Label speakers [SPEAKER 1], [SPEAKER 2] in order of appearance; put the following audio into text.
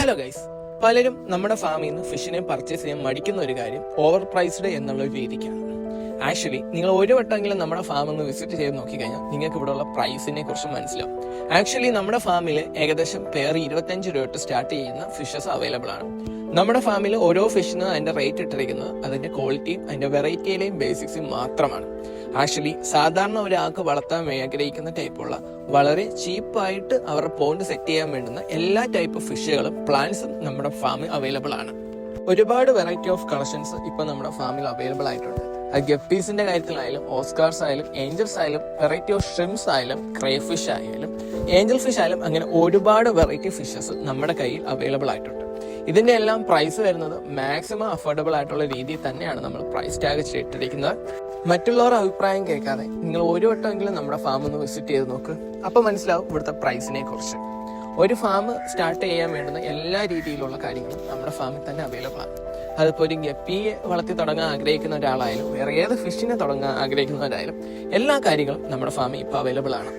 [SPEAKER 1] Hello guys, പലരും നമ്മുടെ ഫാമിൽ നിന്ന് ഫിഷിനെ പർച്ചേസ് ചെയ്യാൻ മടിക്കുന്ന ഒരു കാര്യം ഓവർ പ്രൈസ്ഡ് എന്നുള്ള ഒരു രീതിക്കാണ്. ആക്ച്വലി നിങ്ങൾ ഒരു വട്ടമെങ്കിലും നമ്മുടെ ഫാം ഒന്ന് വിസിറ്റ് ചെയ്ത് നോക്കിക്കഴിഞ്ഞാൽ നിങ്ങൾക്ക് ഇവിടെയുള്ള പ്രൈസിനെ കുറിച്ച് മനസ്സിലാവും. ആക്ച്വലി നമ്മുടെ ഫാമിൽ ഏകദേശം പേർ 25 രൂപ തൊട്ട് സ്റ്റാർട്ട് ചെയ്യുന്ന ഫിഷസ് അവൈലബിൾ ആണ്. നമ്മുടെ ഫാമിൽ ഓരോ ഫിഷിനും അതിന്റെ റേറ്റ് ഇട്ടിരിക്കുന്നത് അതിന്റെ ക്വാളിറ്റിയും അതിന്റെ വെറൈറ്റിയിലെയും ബേസിക്സും മാത്രമാണ്. ആക്ച്വലി സാധാരണ ഒരാൾക്ക് വളർത്താൻ ആഗ്രഹിക്കുന്ന ടൈപ്പുള്ള വളരെ ചീപ്പായിട്ട് അവരുടെ പോണ്ട് സെറ്റ് ചെയ്യാൻ വേണ്ടുന്ന എല്ലാ ടൈപ്പ് ഫിഷുകളും പ്ലാന്റ്സും നമ്മുടെ ഫാമിൽ അവൈലബിൾ ആണ്. ഒരുപാട് വെറൈറ്റി ഓഫ് കളക്ഷൻസ് ഇപ്പൊ നമ്മുടെ ഫാമിൽ അവൈലബിൾ ആയിട്ടുണ്ട്. ഗപ്പീസിന്റെ കാര്യത്തിലായാലും ഓസ്കാർസ് ആയാലും ഏഞ്ചൽസ് ആയാലും വെറൈറ്റി ഓഫ് ഷ്രിംസ് ആയാലും ക്രേ ഫിഷ് ആയാലും ഏഞ്ചൽ ഫിഷ് ആയാലും അങ്ങനെ ഒരുപാട് വെറൈറ്റി ഫിഷസ് നമ്മുടെ കയ്യിൽ അവൈലബിൾ ആയിട്ടുണ്ട്. ഇതിന്റെ എല്ലാം പ്രൈസ് വരുന്നത് മാക്സിമം അഫോർഡബിൾ ആയിട്ടുള്ള രീതിയിൽ തന്നെയാണ് നമ്മൾ പ്രൈസ് ടാഗ് ഇട്ടിരിക്കുന്നത്. മറ്റുള്ളവരുടെ അഭിപ്രായം കേൾക്കാതെ നിങ്ങൾ ഒരു വട്ടമെങ്കിലും നമ്മുടെ ഫാം ഒന്ന് വിസിറ്റ് ചെയ്ത് നോക്ക്. അപ്പൊ മനസ്സിലാവും ഇവിടുത്തെ പ്രൈസിനെ കുറിച്ച്. ഒരു ഫാം സ്റ്റാർട്ട് ചെയ്യാൻ വേണ്ടുന്ന എല്ലാ രീതിയിലുള്ള കാര്യങ്ങളും നമ്മുടെ ഫാമിൽ തന്നെ അവൈലബിൾ ആണ്. അതിപ്പോൾ ഒരു ഗപ്പിയെ വളർത്തി തുടങ്ങാൻ ആഗ്രഹിക്കുന്ന ഒരാളായാലും വേറെ ഏത് ഫിഷിനെ തുടങ്ങാൻ ആഗ്രഹിക്കുന്നവരായാലും എല്ലാ കാര്യങ്ങളും നമ്മുടെ ഫാമിൽ ഇപ്പോൾ അവൈലബിൾ ആണ്.